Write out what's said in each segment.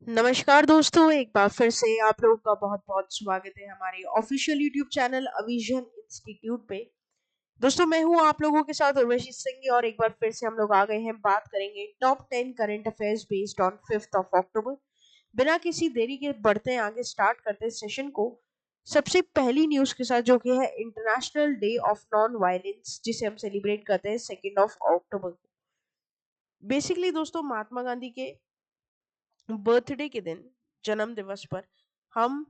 नमस्कार दोस्तों, एक बार फिर से आप लोगों का बहुत बहुत स्वागत है हमारे ऑफिशियल यूट्यूब चैनल अविजन इंस्टीट्यूट पे। दोस्तों, मैं हूं आप लोगों के साथ उर्वशी सिंह और एक बार फिर से हम लोग आ गए हैं। बात करेंगे top 10 current affairs based on 5 अक्टूबर। बिना किसी देरी के बढ़ते हैं आगे, स्टार्ट करते हैं सेशन को सबसे पहली न्यूज के साथ, जो कि है international day of non violence, जिसे हम सेलिब्रेट करते हैं 2 अक्टूबर को। बेसिकली दोस्तों, महात्मा गांधी के बर्थडे के दिन, जन्म दिवस पर हम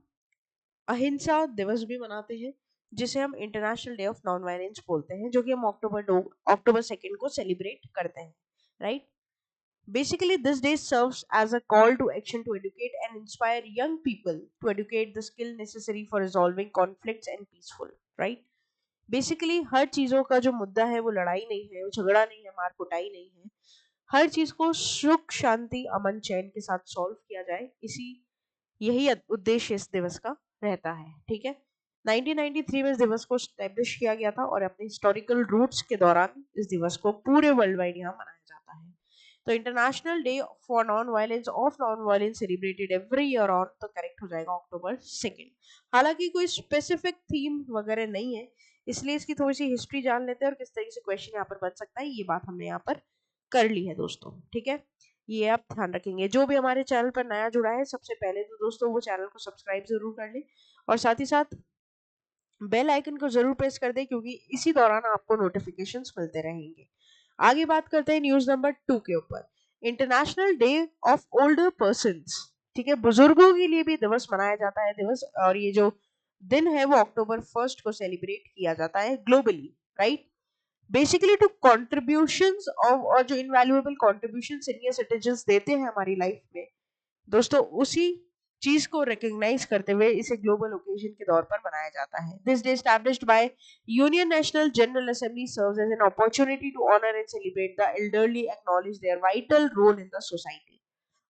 अहिंसा दिवस भी मनाते हैं, जिसे हम international day of non violence बोलते हैं, जो कि हम अक्टूबर 2 को सेलिब्रेट करते हैं, right. Basically, this day serves as a call to action to educate and inspire young people to educate the skill necessary for resolving conflicts and peaceful, right? Basically, हर चीजों का जो मुद्दा है वो लड़ाई नहीं है, वो झगड़ा नहीं है, मार कुटाई नहीं है। हर चीज को सुख शांति अमन चैन के साथ सॉल्व किया जाए, इसी यही उद्देश्य इस दिवस का रहता है, ठीक है। 1993 में इस दिवस को स्टैब्लिश किया गया था और अपने हिस्टोरिकल रूट्स के दौरान इस दिवस को पूरे वर्ल्ड वाइड यहाँ मनाया जाता है। तो international day for non violence celebrated every year on, तो करेक्ट हो जाएगा October 2। हालांकि कोई स्पेसिफिक थीम वगैरह नहीं है, इसलिए इसकी थोड़ी सी हिस्ट्री जान लेते हैं और किस तरीके से क्वेश्चन यहाँ पर बन सकता है, ये बात हमने यहाँ पर कर ली है दोस्तों, ठीक है। ये आप ध्यान रखेंगे। जो भी हमारे चैनल पर नया जुड़ा है, सबसे पहले तो दोस्तों वो चैनल को सब्सक्राइब जरूर कर ले और साथ ही साथ बेल आइकन को जरूर प्रेस कर दे, क्योंकि इसी दौरान आपको नोटिफिकेशंस मिलते रहेंगे। आगे बात करते हैं न्यूज नंबर 2 के ऊपर। International day of older persons, ठीक है, बुजुर्गों के लिए भी दिवस मनाया जाता है दिवस, और ये जो दिन है वो October 1 को सेलिब्रेट किया जाता है globally, right. Basically to contributions of, और जो इनवैल्यूएबल कॉन्ट्रीब्यूशन सीनियर सिटीजन्स देते हैं हमारी लाइफ में दोस्तों, उसी चीज को रिकॉग्नाइज करते हुए इसे ग्लोबल ओकेजन के तौर पर मनाया जाता है। This day established by union national general assembly serves as an opportunity to honour and celebrate the elderly, acknowledge their vital role in the society.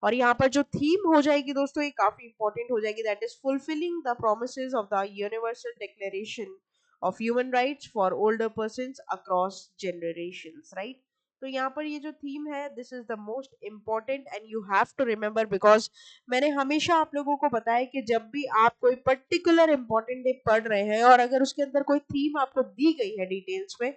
और यहाँ पर जो थीम हो जाएगी दोस्तों, ये काफी इंपॉर्टेंट हो जाएगी, that is fulfilling the promises of the universal declaration of human rights for older persons across generations, right. तो यहाँ पर ये जो थीम है, this is the most important and you have to remember, because मैंने हमेशा आप लोगों को बताया है कि जब भी आप कोई पर्टिकुलर इंपॉर्टेंट डे पढ़ रहे हैं और अगर उसके अंदर कोई थीम आपको दी गई है डिटेल्स में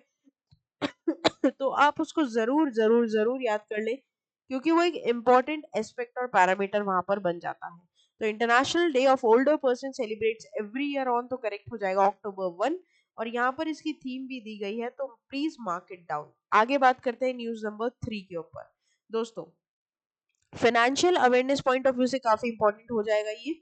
तो आप उसको जरूर जरूर जरूर याद कर ले, क्योंकि वो एक इम्पोर्टेंट एस्पेक्ट और पैरामीटर वहां पर बन जाता है। तो international day of older person celebrates every year on, तो करेक्ट हो जाएगा October 1। और यहाँ पर इसकी थीम भी दी गई है, तो प्लीज मार्क इट डाउन। आगे बात करते हैं न्यूज नंबर 3 के ऊपर। दोस्तों, financial awareness point of view से काफी इंपॉर्टेंट हो जाएगा ये,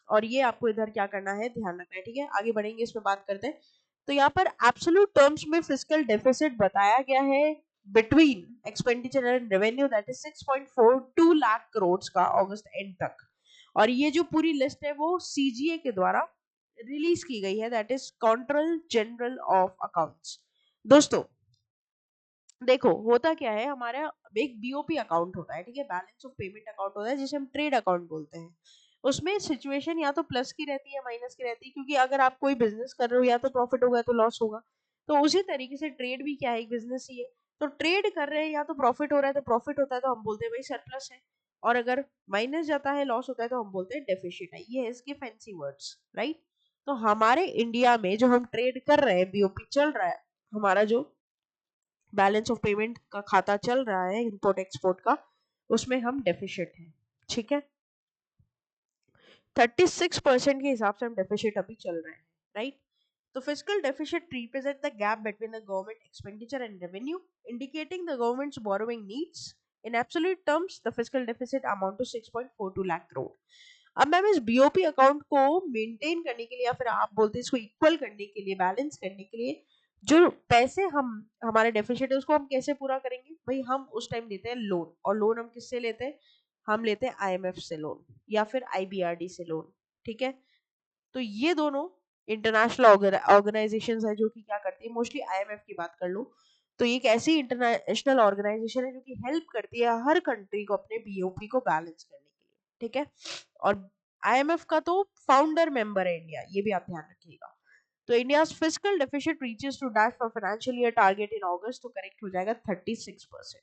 और ये आपको इधर क्या करना है, ध्यान रखना है, ठीक है। आगे बढ़ेंगे, इस पे बात करते हैं। तो यहाँ पर एब्सोल्यूट टर्म्स में फिस्कल डेफिसिट बताया गया है between expenditure and revenue, that is 6.42 lakh crore का अगस्त एंड तक। और ये जो पूरी लिस्ट है वो सीजीए के द्वारा रिलीज की गई है, that is control general of accounts. दोस्तों, देखो होता क्या है, हमारा एक बीओपी अकाउंट होता है, ठीक है, बैलेंस ऑफ पेमेंट अकाउंट होता है, जिसे हम ट्रेड अकाउंट बोलते हैं। उसमें सिचुएशन या तो प्लस की रहती है या माइनस की रहती है, क्योंकि अगर आप कोई बिजनेस कर रहे हो, या तो प्रॉफिट होगा या तो लॉस होगा। तो उसी तरीके से ट्रेड भी क्या है, एक बिजनेस ही है। तो ट्रेड कर रहे हैं, या तो प्रॉफिट हो रहा है, तो प्रॉफिट होता है तो हम बोलते हैं भाई सरप्लस है, और अगर माइनस जाता है, लॉस होता है, तो हम बोलते हैं डेफिशिट है। ये है इसके फैंसी वर्ड्स, राइट। तो हमारे इंडिया में जो हम ट्रेड कर रहे हैं, बीओपी चल रहा है, हमारा जो बैलेंस ऑफ पेमेंट का खाता चल रहा है इंपोर्ट एक्सपोर्ट का, उसमें हम डेफिशिट हैं, ठीक है। 36% के हिसाब से हम डेफिशिट अभी चल रहे हैं, राइट। तो fiscal deficit represent the gap between the government expenditure and revenue, indicating the government's borrowing needs. In absolute terms the fiscal deficit amount to 6.42 lakh crore. अब मैम इस बीओपी अकाउंट को मेंटेन करने के लिए, या फिर आप बोलते हैं इसको इक्वल करने के लिए, बैलेंस करने के लिए, जो पैसे हम हमारे डेफिशिट है उसको हम कैसे पूरा करेंगे भाई, हम उस टाइम लेते हैं लोन। और लोन हम किससे लेते हैं, हम लेते हैं आईएमएफ से लोन या फिर आईबीआरडी से लोन, ठीक है। तो ये दोनों इंटरनेशनल ऑर्गेनाइजेशंस है जो कि क्या करती है, मोस्टली आईएमएफ की बात कर लो, तो ये एक ऐसी इंटरनेशनल ऑर्गेनाइजेशन है जो कि हेल्प करती है हर कंट्री को अपने बीओपी को बैलेंस करने के लिए, ठीक है। और आईएमएफ का तो फाउंडर मेंबर है इंडिया, ये भी आप ध्यान रखिएगा। तो India's physical deficit reaches to dash for financial year target in August, तो करेक्ट हो जाएगा 36%।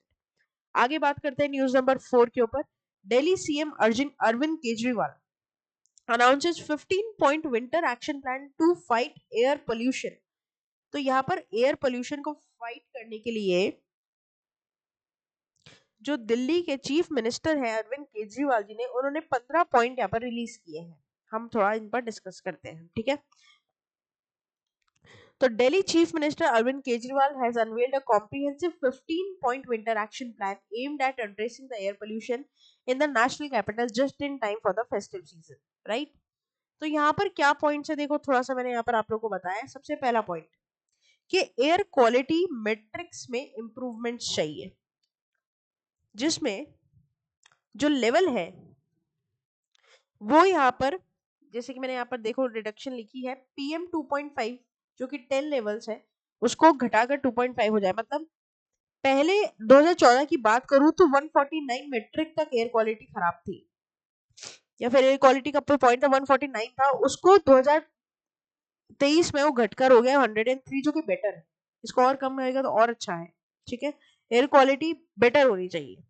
आगे बात करते हैं न्यूज नंबर 4 के ऊपर। Delhi CM Arvind Kejriwal announces 15-point winter action plan to fight air pollution. तो यहाँ पर एयर पोल्यूशन को फाइट करने के लिए जो दिल्ली के चीफ मिनिस्टर हैं अरविंद केजरीवाल जी ने, उन्होंने 15 पॉइंट यहाँ पर रिलीज किए हैं। हम थोड़ा इन पर डिस्कस करते हैं, ठीक है। तो Delhi chief minister Arvind Kejriwal has unveiled a comprehensive 15-point winter action plan aimed at addressing the air pollution in the national capital just in time for the festive season, right? तो यहाँ पर क्या पॉइंट्स है, देखो थोड़ा सा मैंने यहाँ पर आप लोगों को बताया। सबसे पहला पॉइंट कि एयर क्वालिटी मैट्रिक्स में इंप्रूवमेंट्स चाहिए, जिसमें जो लेवल है वो यहाँ पर, जैसे कि मैंने यहाँ पर देखो रिडक्शन लिखी है, PM 2.5 जो कि 10 लेवल्स है उसको घटाकर 2.5 हो जाए। मतलब पहले 2014 की बात करूं तो 149 मेट्रिक तक एयर क्वालिटी खराब थी, या फिर एयर क्वालिटी का पॉइंट था 149 था, उसको 2023 में वो घटकर हो गया 103, जो कि बेटर है। इसको और कम होएगा तो और अच्छा है, ठीक है। एयर क्वालिटी बेटर होनी चाहिए।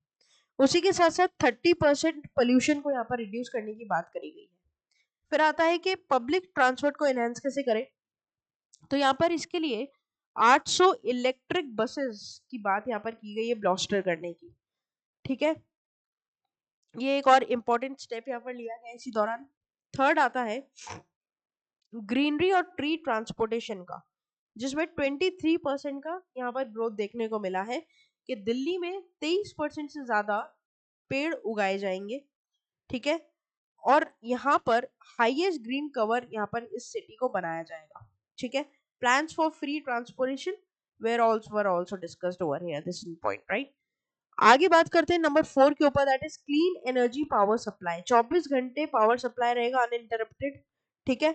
उसी के साथ साथ 30% पोल्यूशन को यहाँ पर रिड्यूस करने की बात करी गई है। फिर आता है कि पब्लिक ट्रांसपोर्ट को एनहांस कैसे करें, तो यहाँ पर इसके लिए 800 इलेक्ट्रिक बसेस की बात यहाँ पर की गई है ब्लॉस्टर करने की, ठीक है। ये एक और इम्पोर्टेंट स्टेप यहाँ पर लिया गया इसी दौरान। थर्ड आता है ग्रीनरी और ट्री ट्रांसपोर्टेशन का, जिसमें 23% का यहाँ पर ग्रोथ देखने को मिला है कि दिल्ली में 23% से ज्यादा पेड़ उगाए जाएंगे, ठीक है। और यहाँ पर हाईएस्ट ग्रीन कवर यहाँ पर इस सिटी को बनाया जाएगा, ठीक है। Plans for free transportation were also discussed over here this point, right. आगे बात करते हैं नंबर 4 के ऊपर, that is clean energy power supply. 24 घंटे पावर सप्लाई रहेगा अनइंटरप्टेड, ठीक है।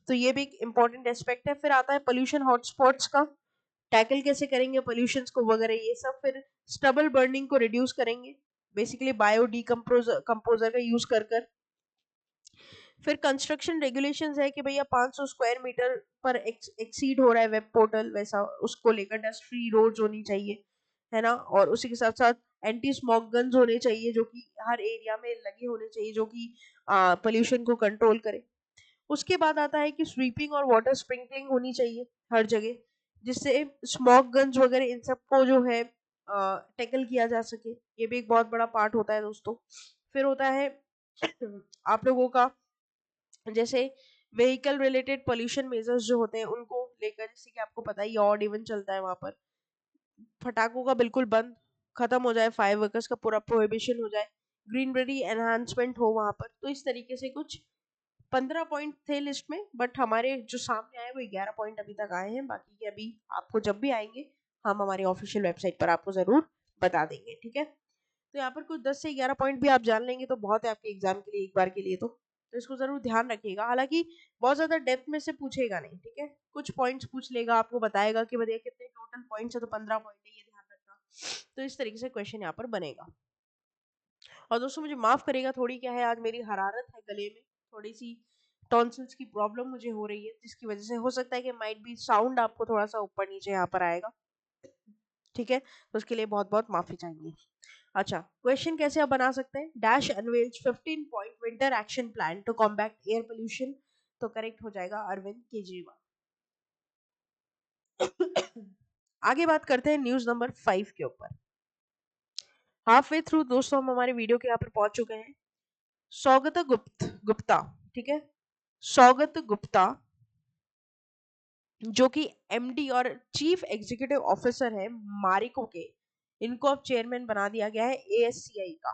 तो ये भी एक इंपॉर्टेंट एस्पेक्ट है। फिर आता है पोल्यूशन हॉटस्पॉट्स का टैकल कैसे करेंगे पोल्यूशन को वगैरह ये सब। फिर स्टबल बर्निंग को रिड्यूस करेंगे, बेसिकली बायो कंपोजर का यूज कर कर। फिर कंस्ट्रक्शन रेगुलेशंस है कि भैया 500 स्क्वायर मीटर पर एक्सीड हो रहा है वेब पोर्टल, वैसा उसको लेकर डस्ट फ्री रोड्स होनी चाहिए, है ना। और उसी के साथ साथ एंटी स्मोक गन्स होने चाहिए जो कि हर एरिया में लगे होने चाहिए, जो कि पोल्यूशन को कंट्रोल करे। उसके बाद आता है कि स्वीपिंग और वाटर स्प्रिंकलिंग होनी चाहिए हर जगह, जिससे स्मोक गन्स वगैरह इन सबको जो है टैकल किया जा सके। ये भी एक बहुत बड़ा पार्ट होता है दोस्तों। फिर होता है आप लोगों का जैसे व्हीकल रिलेटेड पोल्यूशन मेजर्स जो होते हैं उनको लेकर, जैसे कि आपको पता ही ऑड इवन चलता है वहां पर, पटाखों का बिल्कुल बंद खत्म हो जाए, फायर वर्कर्स का पूरा प्रोहिबिशन हो जाए, ग्रीनरी एनहांसमेंट हो वहां पर। तो इस तरीके से कुछ 15 पॉइंट थे लिस्ट में, बट हमारे जो सामने आए वो 11 पॉइंट अभी तक आए हैं। बाकी के अभी आपको जब भी आएंगे हम हमारी ऑफिशियल वेबसाइट पर आपको जरूर बता देंगे, ठीक है। तो यहाँ पर कुछ 10 से 11 पॉइंट भी आप जान लेंगे तो बहुत है आपके एग्जाम के लिए, एक बार के लिए तो इसको जरूर ध्यान रखिएगा। हालांकि बहुत ज्यादा डेप्थ में से पूछेगा नहीं, ठीक है। कुछ पॉइंट्स पूछ लेगा, आपको बताएगा कि भैया कितने टोटल पॉइंट्स है, तो 15 पॉइंट है, ये ध्यान रखना। तो इस तरीके से क्वेश्चन यहाँ पर बनेगा। और दोस्तों मुझे माफ करेगा, थोड़ी क्या है आज मेरी हरारत है गले में, थोड़ी सी टॉन्सिल्स की प्रॉब्लम मुझे हो रही है, जिसकी वजह से हो सकता है कि माइट बी साउंड आपको थोड़ा सा ऊपर नीचे यहाँ पर आएगा, ठीक है। तो उसके लिए बहुत बहुत माफी चाहेंगे। अच्छा, क्वेश्चन कैसे आप बना सकते हैं, dash unveils 15 point winter action plan to combat air pollution. तो करेक्ट हो जाएगा अरविंद केजरीवाल। आगे बात करते हैं न्यूज नंबर 5 के ऊपर। हाफ वे थ्रू दोस्तों हम हमारे वीडियो के यहाँ पर पहुंच चुके हैं। सौगत गुप्ता, ठीक है, सौगत गुप्ता जो कि एमडी और चीफ एग्जीक्यूटिव ऑफिसर है मारिको के, इनको अब चेयरमैन बना दिया गया है एएससीआई का,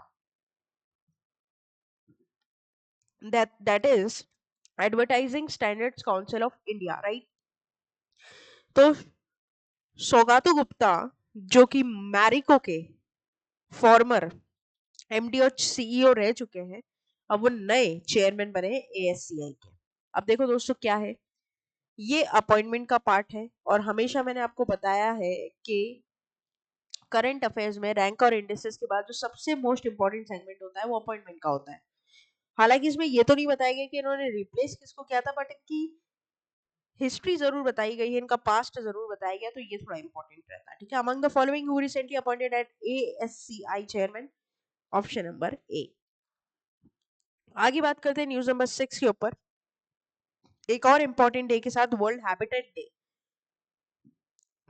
that is advertising standards council of India, right. तो सौगातो गुप्ता जो कि मैरिको के फॉर्मर एमडी और सीईओ रह चुके हैं, अब वो नए चेयरमैन बने हैं एएससीआई के। अब देखो दोस्तों क्या है, ये अपॉइंटमेंट का पार्ट है और हमेशा मैंने आपको बताया है कि करंट अफेयर्स में रैंक और इंडेक्सेस के बाद जो सबसे मोस्ट इंपॉर्टेंट सेगमेंट होता है वो अपॉइंटमेंट का होता है। हालांकि इसमें ये तो नहीं बताया गया कि इन्होंने रिप्लेस किसको किया था, बट इनकी हिस्ट्री जरूर बताई गई है, इनका पास्ट जरूर बताया गया, तो ये थोड़ा इंपॉर्टेंट रहता है, ठीक है। Among the following who recently appointed at ASCI chairman, option number A. आगे बात करते हैं न्यूज नंबर 6 के ऊपर, एक और इम्पोर्टेंट डे के साथ, वर्ल्ड हैबिटेट डे।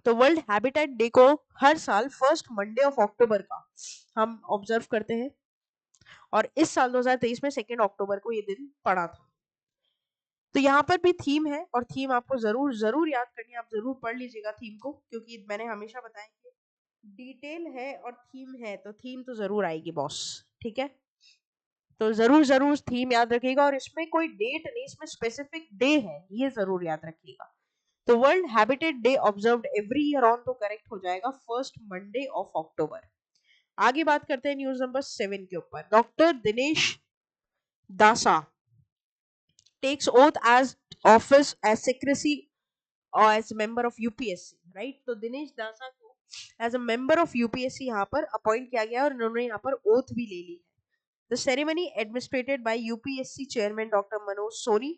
तो वर्ल्ड हैबिटेट डे को हर साल फर्स्ट मंडे ऑफ अक्टूबर का हम ऑब्जर्व करते हैं, और इस साल 2023 में 2 अक्टूबर को ये दिन पड़ा था। तो यहाँ पर भी थीम है, और थीम आपको जरूर जरूर याद करनी है, आप जरूर पढ़ लीजिएगा थीम को, क्योंकि मैंने हमेशा बताया कि डिटेल है और थीम है, तो थीम तो जरूर आएगी बॉस, ठीक है। तो जरूर जरूर थीम याद रखिएगा, और इसमें कोई डेट नहीं, इसमें स्पेसिफिक डे है, ये जरूर याद रखिएगा। तो world habitat day observed every year on, तो करेक्ट हो जाएगा फर्स्ट मंडे ऑफ अक्टूबर। आगे बात करते हैं न्यूज नंबर 7 के ऊपर। Doctor Dinesh Dasa takes oath as office as secrecy or as a member of UPSC, right. तो दिनेश दासा को as a member of UPSC यहाँ पर अपॉइंट किया गया, और इन्होंने यहाँ पर ओथ भी ले ली है। The ceremony administered by UPSC chairman doctor Manoj Soni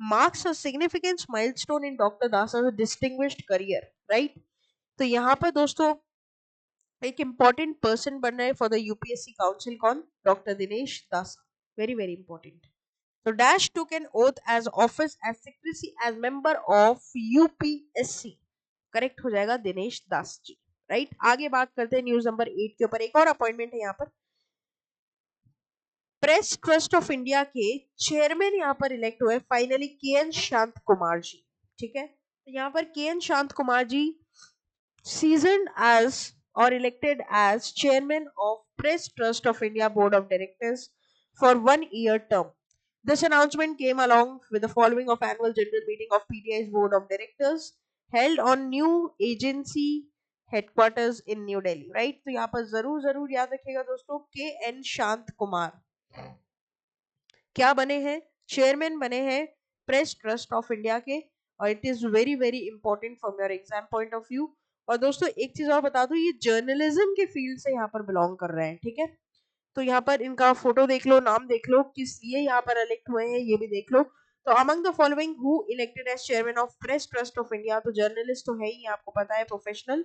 marks a significant milestone in Dr. Dasa's distinguished career, right? तो यहाँ पर दोस्तों एक important person बन रहे for the UPSC council, कौन? डॉक्टर दिनेश दासा, very very important. So Dash took an oath as office as secrecy as member of UPSC, correct हो जाएगा दिनेश दास जी, राइट। आगे बात करते हैं न्यूज नंबर 8 के ऊपर, एक और अपॉइंटमेंट है यहाँ पर। प्रेस ट्रस्ट ऑफ इंडिया के चेयरमैन यहाँ पर इलेक्ट हुए फाइनली के एन शांत कुमार जी, ठीक है। तो यहाँ पर के एन शांत Kumar ji seasoned as or elected as chairman of Press Trust of India Board of Directors for 1 year term. This announcement came along with the following of annual general meeting of PTI's Board of Directors held on new agency headquarters in New Delhi. Right? तो यहाँ पर जरूर जरूर याद रखिएगा दोस्तों, के N शांत कुमार क्या बने हैं? चेयरमैन बने हैं प्रेस ट्रस्ट ऑफ इंडिया के, और it is very very important from your exam point of view. और दोस्तों एक चीज और बता दूं, ये जर्नलिज्म के फील्ड से यहाँ पर बिलोंग कर रहे हैं, ठीक है। तो यहाँ पर इनका फोटो देख लो, नाम देख लो, किस लिए यहाँ पर इलेक्ट हुए हैं ये भी देख लो। तो among the following who elected as chairman of Press Trust of India, तो जर्नलिस्ट तो है ही, आपको पता है, प्रोफेशनल,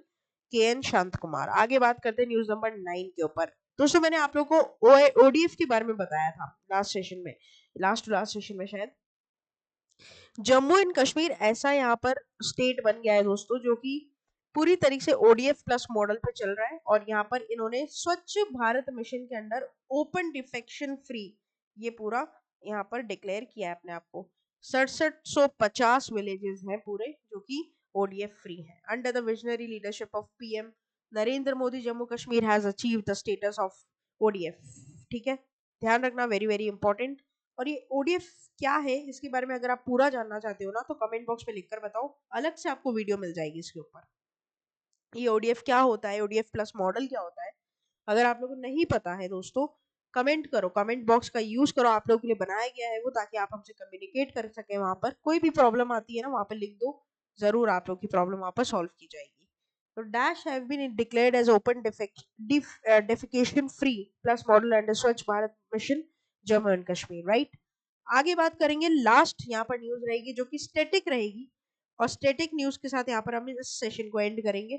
के एन शांत कुमार। आगे बात करते हैं न्यूज नंबर 9 के ऊपर। दोस्तों मैंने आप लोगों को ओडीएफ के बारे में बताया था लास्ट सेशन में, लास्ट टू लास्ट सेशन में शायद। जम्मू एंड कश्मीर ऐसा यहाँ पर स्टेट बन गया है दोस्तों, जो कि पूरी तरीके से ओडीएफ प्लस मॉडल पे चल रहा है, और यहाँ पर इन्होंने स्वच्छ भारत मिशन के अंडर ओपन डिफेक्शन फ्री ये पूरा यहाँ पर डिक्लेयर किया है अपने आप को। 6750 विलेजेस हैं पूरे जो कि ओडीएफ फ्री हैं। Under the visionary leadership of PM Narendra Modi, Jammu Kashmir has achieved the status of ODF, ठीक है, ध्यान रखना, वेरी वेरी इंपॉर्टेंट। और ये ओडीएफ क्या है इसके बारे में अगर आप पूरा जानना चाहते हो ना, तो कमेंट बॉक्स में लिखकर बताओ, अलग से आपको वीडियो मिल जाएगी इसके ऊपर। ये ओडीएफ क्या होता है, ओडीएफ प्लस मॉडल क्या होता है, अगर आप लोगों को नहीं पता है दोस्तों, कमेंट करो, कमेंट बॉक्स का यूज करो, आप लोगों के लिए बनाया गया है वो, ताकि आप हमसे कम्युनिकेट कर सके। वहां पर कोई भी प्रॉब्लम आती है ना, वहां पर लिख दो, जरूर आप लोग की प्रॉब्लम वहां पर सॉल्व की जाएगी। तो dash have been declared as open defecation free plus model under Swachh Bharat mission Jammu and Kashmir, right. आगे बात करेंगे, लास्ट यहाँ पर न्यूज रहेगी जो कि स्टैटिक रहेगी, और स्टैटिक न्यूज के साथ यहाँ पर हम इस सेशन को एंड करेंगे।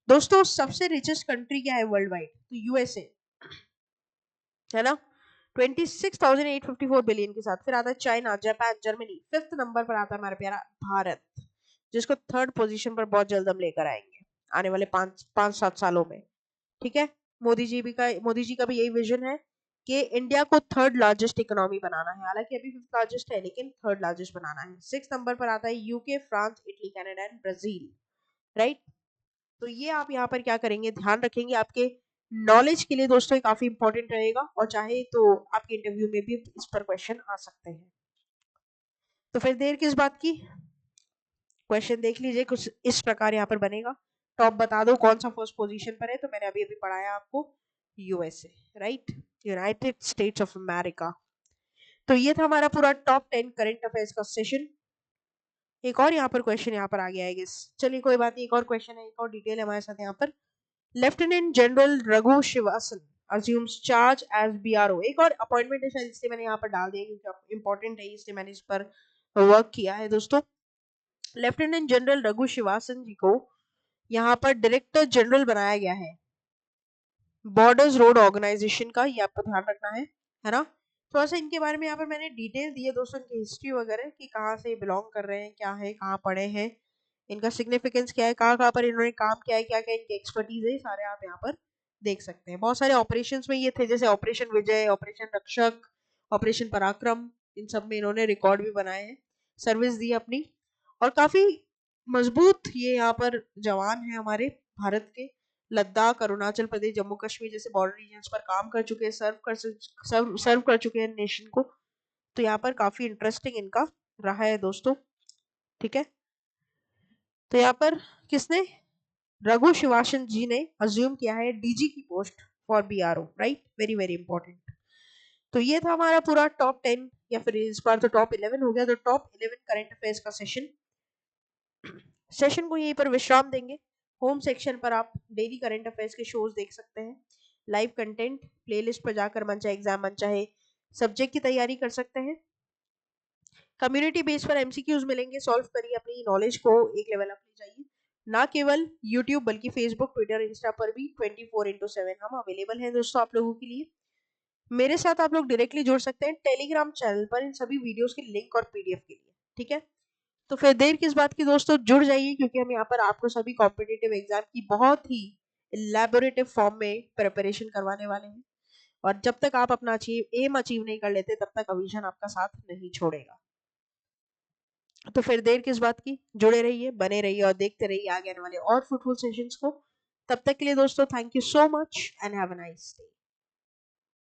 दोस्तों सबसे रिचेस्ट कंट्री क्या है वर्ल्ड वाइड, तो यूएसए है ना, 26,854 बिलियन के साथ। फिर आता है China, Japan, Germany, 5th number पर आता है हमारा प्यारा भारत, जिसको 3rd पोजीशन पर बहुत जल्द हम लेकर आएंगे आने वाले 5-7 सालों में, ठीक है। मोदी जी का भी यही विजन है कि इंडिया को 3rd लार्जेस्ट इकोनॉमी बनाना है, हालांकि अभी 5th लार्जेस्ट है लेकिन 3rd लार्जेस्ट बनाना है। 6th नंबर पर आता है UK, France, Italy, Canada and Brazil, right. तो ये आप यहाँ पर क्या करेंगे, ध्यान रखेंगे, आपके नॉलेज के लिए दोस्तों काफी इंपॉर्टेंट रहेगा, और चाहे तो आपके इंटरव्यू में भी इस पर क्वेश्चन आ सकते हैं। तो फिर देर किस बात की, क्वेश्चन देख लीजिए, कुछ इस प्रकार यहाँ पर बनेगा। टॉप बता दो कौन सा फर्स्ट पोजीशन पर है, तो मैंने अभी अभी पढ़ाया आपको, USA, right, United states of America. तो ये था हमारा पूरा टॉप 10 करंट अफेयर्स का सेशन। एक और यहाँ पर क्वेश्चन यहाँ पर आ गया है गेस, चलिए कोई बात नहीं, एक और क्वेश्चन है, एक और डिटेल है हमारे साथ यहाँ पर। Lieutenant general Raghu Srivasan assumes charge as BRO, एक और अपॉइंटमेंट है शायद, इसलिए मैंने यहाँ पर डाल दिया क्योंकि इंपॉर्टेंट है, इसलिए मैंने इस पर वर्क किया है दोस्तों। लेफ्टिनेंट जनरल रघु श्रीवासन जी को यहाँ पर डायरेक्टर जनरल बनाया गया है बॉर्डर्स रोड ऑर्गेनाइजेशन का, ये आपको ध्यान रखना है ना। थोड़ा सा इनके बारे में यहाँ पर मैंने डिटेल दी है दोस्तों, इनकी हिस्ट्री वगैरह कि कहाँ से बिलोंग कर रहे हैं, क्या है, कहाँ पढ़े हैं, इनका सिग्निफिकेंस क्या है, कहाँ कहाँ पर इन्होंने काम किया है, क्या क्या इनकी एक्सपर्टीज है, सारे आप यहाँ पर देख सकते हैं। बहुत सारे ऑपरेशंस में ये थे, जैसे ऑपरेशन विजय, ऑपरेशन रक्षक, ऑपरेशन पराक्रम, इन सब में इन्होंने रिकॉर्ड भी बनाए हैं, सर्विस दी अपनी, और काफी मजबूत ये यहाँ पर जवान है हमारे भारत के। लद्दाख, अरुणाचल प्रदेश, जम्मू कश्मीर जैसे बॉर्डर रीजन्स पर काम कर चुके हैं, सर्व कर चुके हैं नेशन को। तो यहाँ पर काफी इंटरेस्टिंग इनका रहा है दोस्तों। ठीक है, तो यहाँ पर किसने, रघु शिवासन जी ने अज्यूम किया है डीजी की post for BRO, right, very very important. तो ये था हमारा पूरा टॉप 10, या फिर इस बार तो टॉप 11 हो गया, तो टॉप 11 करंट अफेयर्स का सेशन को यहीं पर विश्राम देंगे। होम सेक्शन पर आप डेली करंट अफेयर्स के शोज देख सकते हैं, लाइव कंटेंट प्लेलिस्ट पर जाकर मन चाहे एग्जाम, मन चाहे सब्जेक्ट की तैयारी कर सकते हैं। कम्युनिटी बेस पर एमसीक्यूज मिलेंगे, सॉल्व करिए, अपनी नॉलेज को एक लेवल अप ले जाइए। ना केवल यूट्यूब बल्कि फेसबुक, ट्विटर, इंस्टा पर भी 24/7 हम अवेलेबल हैं दोस्तों आप लोगों के लिए। मेरे साथ आप लोग डायरेक्टली जुड़ सकते हैं टेलीग्राम चैनल पर इन सभी वीडियोस के लिंक और पीडीएफ के लिए। ठीक है, तो फिर देर किस बात की दोस्तों, जुड़ जाइए, क्योंकि हम यहाँ पर आपको सभी कॉम्पिटिटिव एग्जाम की बहुत ही इलेबोरेटिव फॉर्म में प्रिपरेशन करवाने वाले हैं। और जब तक आप अपना एम अचीव नहीं कर लेते, तब तक अविजन आपका साथ नहीं छोड़ेगा। तो फिर देर किस बात की, जुड़े रहिए, बने रहिए और देखते रहिए आगे आने वाले और फ्रूटफुल सेशंस को। तब तक के लिए दोस्तों, thank you so much and have a nice day.